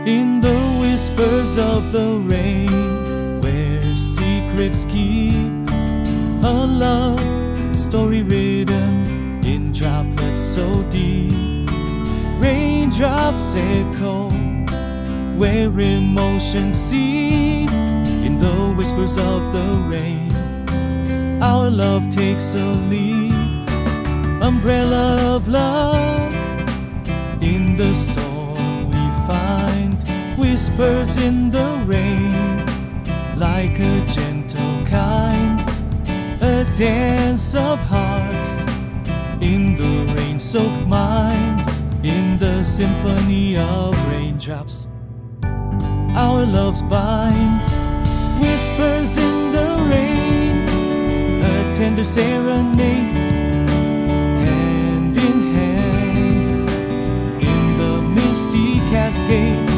In the whispers of the rain, where secrets keep, a love story written in droplets so deep. Raindrops echo where emotions seep. In the whispers of the rain, our love takes a leap. Umbrella of love, in the storm we find whispers in the rain, like a gentle kind, a dance of hearts in the rain-soaked mind. In the symphony of raindrops, our loves bind. Whispers in the rain, a tender serenade, hand in hand in the misty cascade.